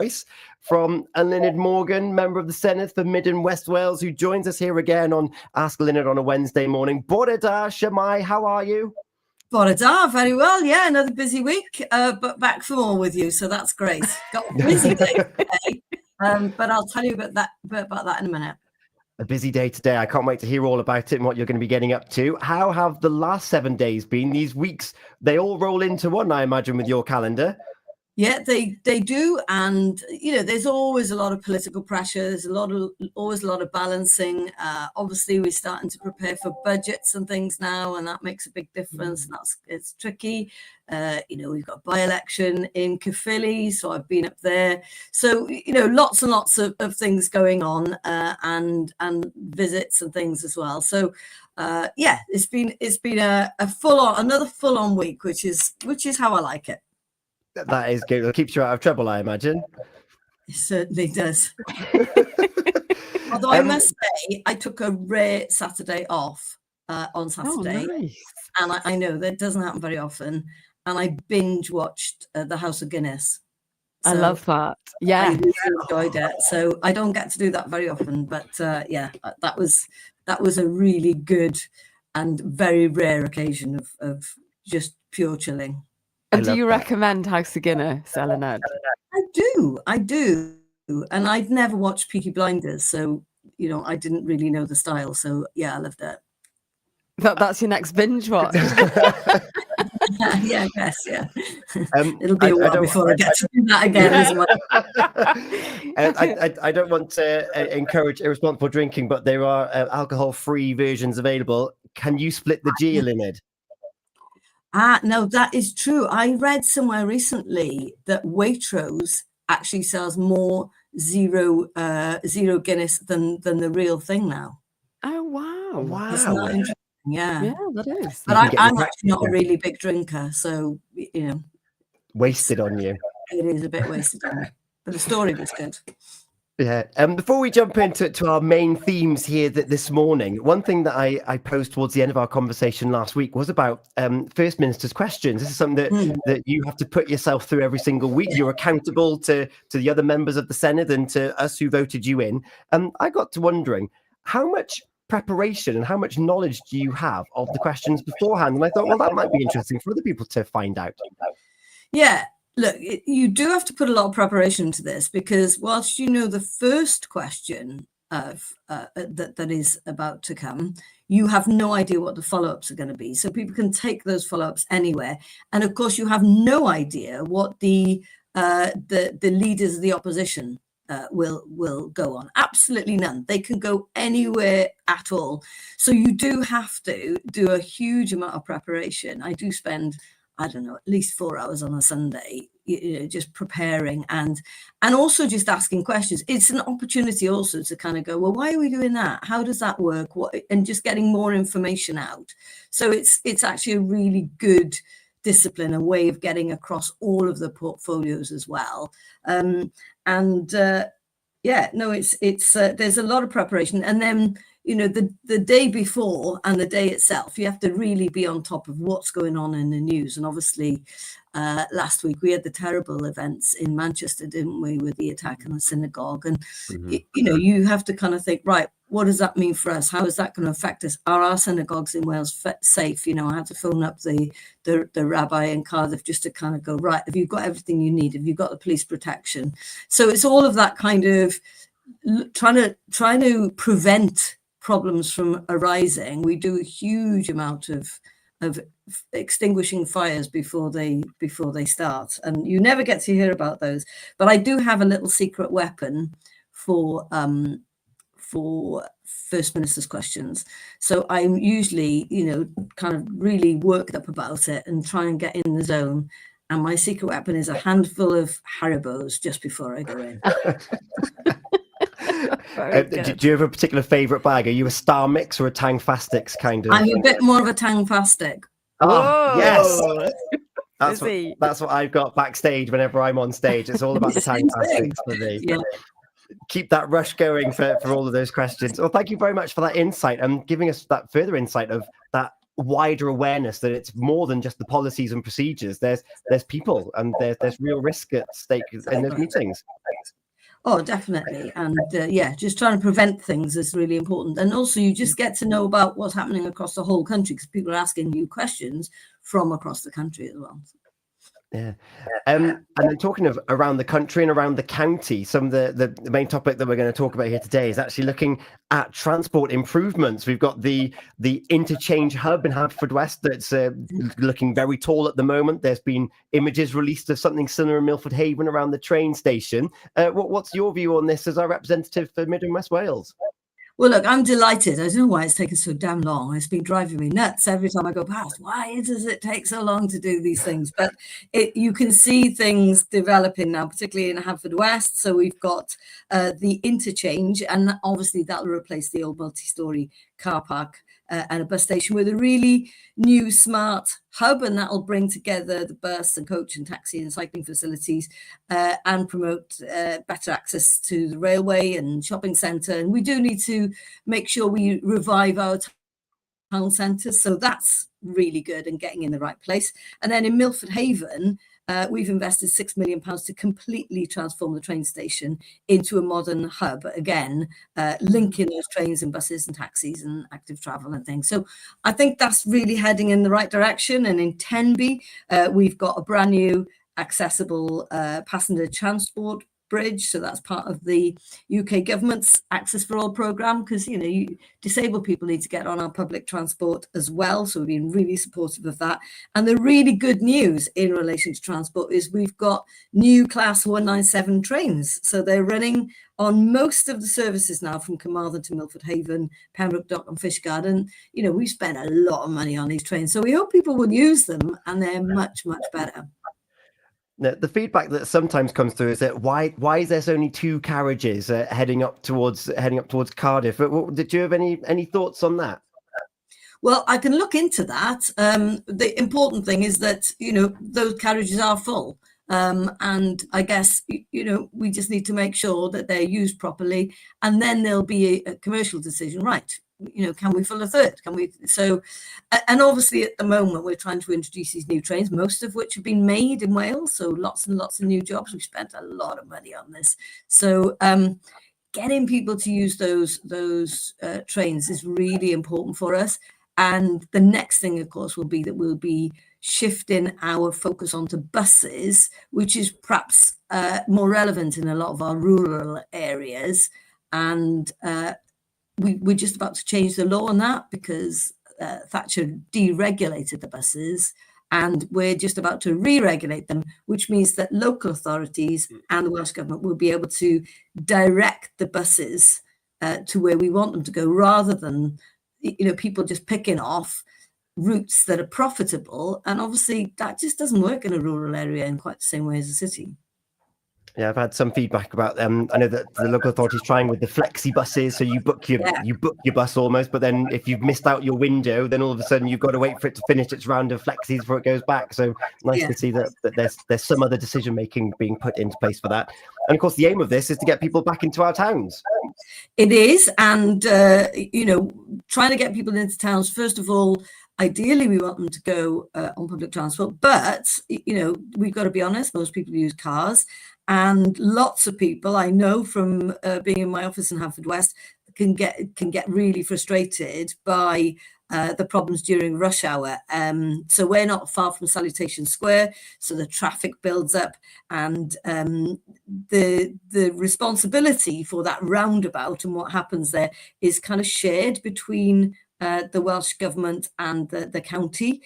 voice from Eluned Morgan, member of the Senedd for Mid and West Wales, who joins us here again on Ask Eluned on a Wednesday morning. Bore da, Shemai, how are you? Bore da, very well. Yeah, another busy week, but back for more with you, so that's great. Got a busy day today, but I'll tell you about that in a minute. A busy day today. I can't wait to hear all about it and what you're going to be getting up to. How have the last 7 days been? These weeks, they all roll into one, I imagine, with your calendar. Yeah, they do, and there's always a lot of political pressure. There's always a lot of balancing. Obviously, we're starting to prepare for budgets and things now, and that makes a big difference. And it's tricky. We've got a by-election in Caerphilly, so I've been up there. So lots and lots of things going on, and visits and things as well. So it's been a another full-on week, which is how I like it. That is good. It keeps you out of trouble, I imagine. It certainly does. Although I must say, I took a rare Saturday off on Saturday. Oh, nice. And I know that doesn't happen very often. And I binge watched The House of Guinness. So I love that. Yeah. I really enjoyed it. So I don't get to do that very often. But that was a really good and very rare occasion of just pure chilling. And do you recommend House of Guinness, Eluned? I do. And I'd never watched Peaky Blinders, so I didn't really know the style. So yeah, I loved it. That's your next binge watch. Yeah, I guess. Yeah, it'll be a while before I get to do that again. I don't want to encourage irresponsible drinking, but there are alcohol-free versions available. Can you split the G, Eluned? No, that is true. I read somewhere recently that Waitrose actually sells more zero Guinness than the real thing now. Oh wow! Wow, isn't that interesting? Yeah, that is. But I'm actually not a really big drinker, so wasted on you. It is a bit wasted on me, but the story was good. Yeah. Before we jump into our main themes here this morning, one thing that I posed towards the end of our conversation last week was about First Minister's questions. This is something that you have to put yourself through every single week. You're accountable to the other members of the Senedd and to us who voted you in. I got to wondering, how much preparation and how much knowledge do you have of the questions beforehand? And I thought, well, that might be interesting for other people to find out. Yeah. Look, you do have to put a lot of preparation into this, because whilst the first question that is about to come, you have no idea what the follow-ups are going to be. So people can take those follow-ups anywhere, and of course you have no idea what the leaders of the opposition will go on. Absolutely none. They can go anywhere at all. So you do have to do a huge amount of preparation. I do spend, I don't know, at least 4 hours on a Sunday, just preparing and also just asking questions. It's an opportunity also to kind of go, well, why are we doing that? How does that work? And just getting more information out. So it's actually a really good discipline, a way of getting across all of the portfolios as well. It's there's a lot of preparation, and then the day before and the day itself, you have to really be on top of what's going on in the news. And obviously last week we had the terrible events in Manchester, didn't we, with the attack on the synagogue, and you have to kind of think, right, what does that mean for us? How is that going to affect us? Are our synagogues in Wales safe? I had to phone up the rabbi in Cardiff just to kind of go, right, have you got everything you need? Have you got the police protection? So it's all of that kind of trying to prevent problems from arising. We do a huge amount of extinguishing fires before they start, and you never get to hear about those. But I do have a little secret weapon for First Minister's questions. So I'm usually, kind of really worked up about it and try and get in the zone. And my secret weapon is a handful of Haribos just before I go in. Do you have a particular favourite bag? Are you a Star Mix or a Tang Fastix kind of? I'm a bit more of a Tang Fastic. Oh, yes. That's what I've got backstage whenever I'm on stage. It's all about the Tang Fastix for me. Yeah. Keep that rush going for all of those questions. Well, thank you very much for that insight and giving us that further insight of that wider awareness that it's more than just the policies and procedures. There's people, and there's real risk at stake in those meetings. Oh, definitely. And yeah, just trying to prevent things is really important. And also you just get to know about what's happening across the whole country, because people are asking you questions from across the country as well. Yeah. And then talking of around the country and around the county, some of the main topic that we're going to talk about here today is actually looking at transport improvements. We've got the interchange hub in Haverfordwest that's looking very tall at the moment. There's been images released of something similar in Milford Haven around the train station. What's your view on this as our representative for Mid and West Wales? Well, look, I'm delighted. I don't know why it's taken so damn long. It's been driving me nuts every time I go past. Why does it take so long to do these things? But you can see things developing now, particularly in Haverfordwest. So we've got the interchange, and obviously that will replace the old multi-storey car park and a bus station with a really new smart hub, and that will bring together the bus and coach and taxi and cycling facilities and promote better access to the railway and shopping centre. And we do need to make sure we revive our town centres, so that's really good and getting in the right place. And then in Milford Haven, we've invested £6 million to completely transform the train station into a modern hub, again, linking those trains and buses and taxis and active travel and things. So I think that's really heading in the right direction. And in Tenby, we've got a brand new accessible passenger transport bridge. So that's part of the UK government's Access for All programme, because, you know, disabled people need to get on our public transport as well. So we've been really supportive of that. And the really good news in relation to transport is we've got new class 197 trains. So they're running on most of the services now from Carmarthen to Milford Haven, Pembroke Dock and Fishguard. And, you know, we've spent a lot of money on these trains. So we hope people will use them, and they're much, much better. The feedback that sometimes comes through is that why is there only 2 carriages heading up towards Cardiff? Did you have any thoughts on that? Well, I can look into that. The important thing is that, you know, those carriages are full. And I guess, you know, we just need to make sure that they're used properly, and then there'll be a commercial decision, right? You know, can we fill a third? Can we? So, and obviously at the moment we're trying to introduce these new trains, most of which have been made in Wales. So lots and lots of new jobs. We've spent a lot of money on this. So getting people to use those trains is really important for us. And the next thing, of course, will be that we'll be shifting our focus onto buses, which is perhaps more relevant in a lot of our rural areas. And we're just about to change the law on that, because Thatcher deregulated the buses, and we're just about to re-regulate them, which means that local authorities and the Welsh Government will be able to direct the buses to where we want them to go, rather than, you know, people just picking off routes that are profitable. And obviously that just doesn't work in a rural area in quite the same way as a city. Yeah, I've had some feedback about them. I know that the local authority's trying with the flexi buses, so you book your bus almost, but then if you've missed out your window, then all of a sudden you've got to wait for it to finish its round of flexis before it goes back. So nice to see that there's some other decision making being put into place for that. And of course, the aim of this is to get people back into our towns. It is, and you know, trying to get people into towns. First of all, ideally, we want them to go on public transport, but you know, we've got to be honest. Most people use cars. And lots of people I know from being in my office in Haverfordwest can get really frustrated by the problems during rush hour. So we're not far from Salutation Square, so the traffic builds up, and the responsibility for that roundabout and what happens there is kind of shared between the Welsh Government and the county.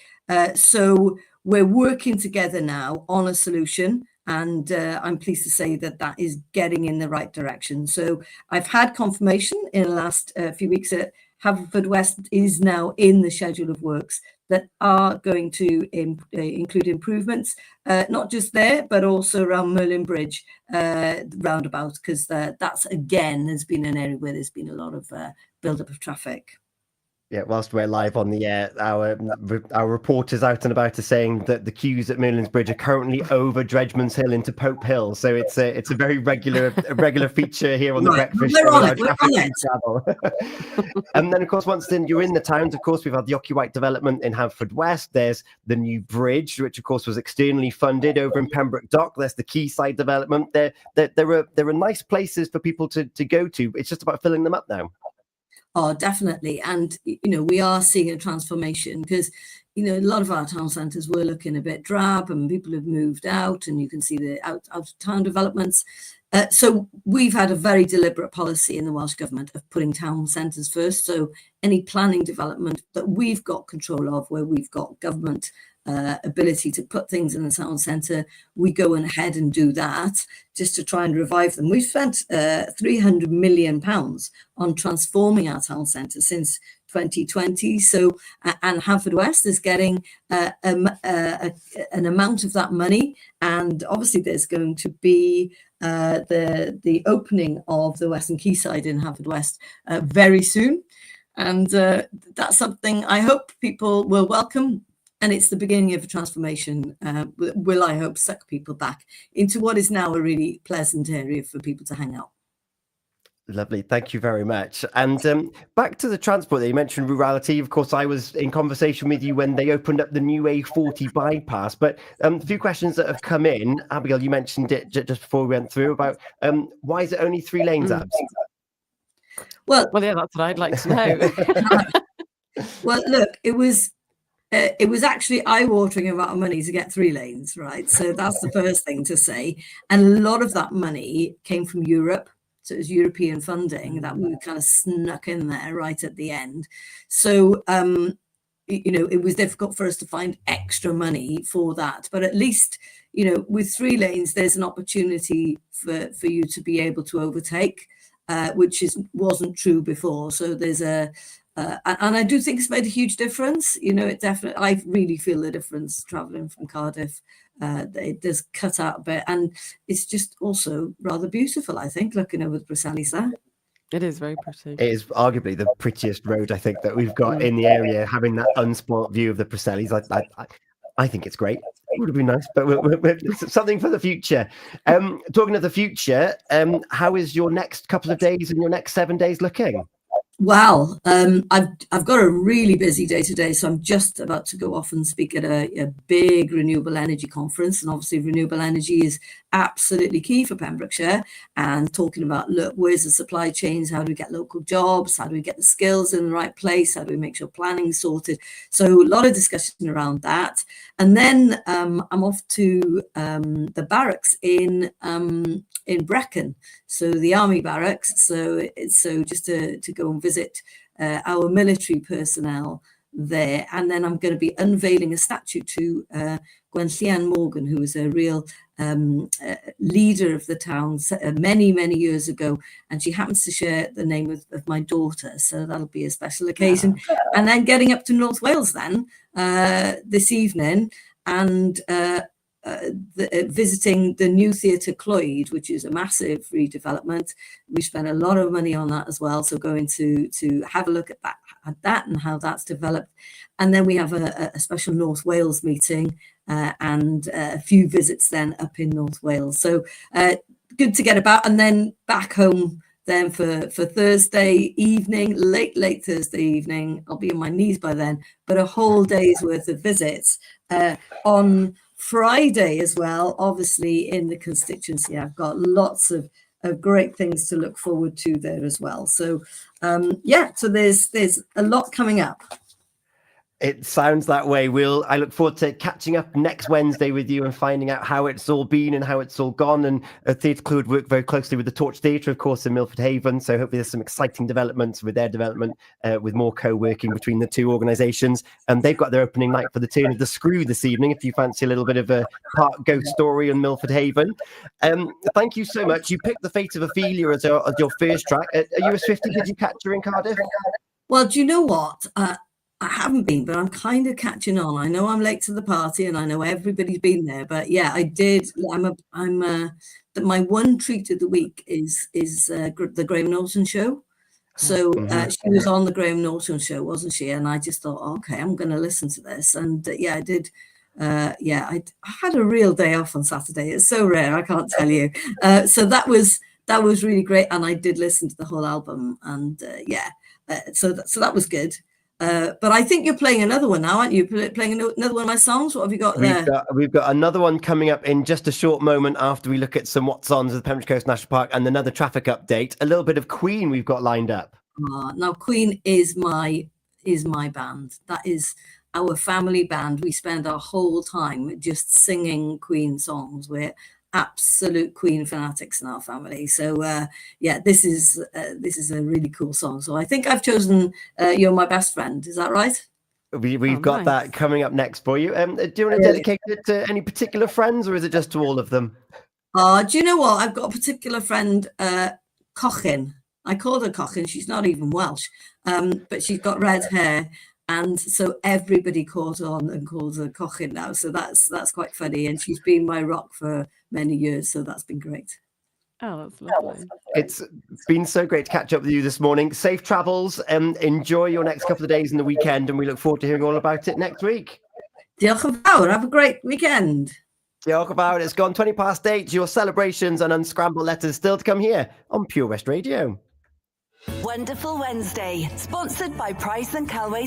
So we're working together now on a solution. And I'm pleased to say that that is getting in the right direction. So I've had confirmation in the last few weeks that Haverfordwest is now in the schedule of works that are going to include improvements, not just there, but also around Merlin Bridge roundabout, because that's, again, has been an area where there's been a lot of build-up of traffic. Yeah, whilst we're live on the air, our reporters out and about are saying that the queues at Merlin's Bridge are currently over Dredgeman's Hill into Pope Hill. So it's a very regular feature here on the breakfast show. We're on it. Travel. And then, of course, once then you're in the towns, of course, we've had the Occupite development in Haverfordwest. There's the new bridge, which of course was externally funded over in Pembroke Dock. There's the Quayside development. There are nice places for people to go to. It's just about filling them up now. Oh, definitely. And, we are seeing a transformation because, a lot of our town centres were looking a bit drab and people have moved out, and you can see the out of town developments. So we've had a very deliberate policy in the Welsh Government of putting town centres first. So any planning development that we've got control of, where we've got government ability to put things in the town centre, we go ahead and do that just to try and revive them. We've spent £300 million on transforming our town centre since 2020. So, and Haverfordwest is getting an amount of that money, and obviously there's going to be the opening of the Western Quayside in Haverfordwest very soon, and that's something I hope people will welcome. And it's the beginning of a transformation, will, I hope, suck people back into what is now a really pleasant area for people to hang out. Lovely. Thank you very much. And back to the transport there, you mentioned rurality. Of course, I was in conversation with you when they opened up the new A40 bypass, but a few questions that have come in. Abigail, you mentioned it just before we went through about why is it only 3 lanes, Abs? Well, yeah, that's what I'd like to know. Well, look, it was actually eye-watering amount of money to get 3 lanes, right? So that's the first thing to say. And a lot of that money came from Europe. So it was European funding that we kind of snuck in there right at the end. So, it was difficult for us to find extra money for that. But at least, with 3 lanes, there's an opportunity for you to be able to overtake, which wasn't true before. So there's and I do think it's made a huge difference. It definitely, I really feel the difference traveling from Cardiff. It does cut out a bit, and it's just also rather beautiful, I think, looking over the Presely's there. It is very pretty. It is arguably the prettiest road, I think, that we've got in the area, having that unspoilt view of the Presely's. I think it's great. It would have been nice, but it's something for the future. Talking of the future, how is your next couple of days and your next 7 days looking? Well, I've got a really busy day today, so I'm just about to go off and speak at a big renewable energy conference, and obviously renewable energy is absolutely key for Pembrokeshire, and talking about, look, where's the supply chains, how do we get local jobs, how do we get the skills in the right place, how do we make sure planning's sorted. So a lot of discussion around that. And then I'm off to the barracks in Brecon, so the army barracks. So just to go and visit our military personnel there, and then I'm going to be unveiling a statue to Gwenllian Morgan, who was a real leader of the town many years ago, and she happens to share the name of my daughter, so that'll be a special occasion. And then getting up to North Wales then this evening, and visiting the new Theatre Clwyd, which is a massive redevelopment. We spent a lot of money on that as well, so going to have a look at that and how that's developed. And then we have a special North Wales meeting and a few visits then up in North Wales. So good to get about, and then back home then for Thursday evening, late Thursday evening. I'll be on my knees by then, but a whole day's worth of visits on Friday as well, obviously in the constituency. I've got lots of great things to look forward to there as well. So so there's a lot coming up. It sounds that way. I look forward to catching up next Wednesday with you and finding out how it's all been and how it's all gone. And Theatre Clwyd work very closely with the Torch Theatre, of course, in Milford Haven. So hopefully there's some exciting developments with their development, with more co-working between the two organisations. And they've got their opening night for the Turn of the Screw this evening, if you fancy a little bit of a Park Ghost story in Milford Haven. Thank you so much. You picked The Fate of Ophelia as your first track. Are you a Swiftie? Did you catch her in Cardiff? Well, do you know what? I haven't been, but I'm kind of catching on. I know I'm late to the party, and I know everybody's been there. But yeah, I did. My one treat of the week is the Graham Norton show, So she was on the Graham Norton show, wasn't she? And I just thought, okay, I'm going to listen to this. And I did. I had a real day off on Saturday. It's so rare, I can't tell you. So that was really great, and I did listen to the whole album. And so that was good. But I think you're playing another one now, aren't you? Playing another one of my songs. What have you got there? We've got another one coming up in just a short moment after we look at some what's ons of the Pembroke Coast National Park and another traffic update. A little bit of Queen we've got lined up. Now Queen is my band. That is our family band. We spend our whole time just singing Queen songs. We're absolute Queen fanatics in our family. So this is a really cool song. So I think I've chosen You're My Best Friend. Is that right? We've got that coming up next for you. Do you want to dedicate it to any particular friends, or is it just to all of them? Do you know what? I've got a particular friend, Cochin. I called her Cochin. She's not even Welsh, but she's got red hair. And so everybody caught on and calls her Cochin now. So that's quite funny. And she's been my rock for many years. So that's been great. Oh, that's lovely. It's been so great to catch up with you this morning. Safe travels and enjoy your next couple of days in the weekend. And we look forward to hearing all about it next week. Diolch yn fawr. Have a great weekend. Diolch yn fawr. It's gone 20 past 8. Your celebrations and unscrambled letters still to come here on Pure West Radio. Wonderful Wednesday, sponsored by Price and Calway.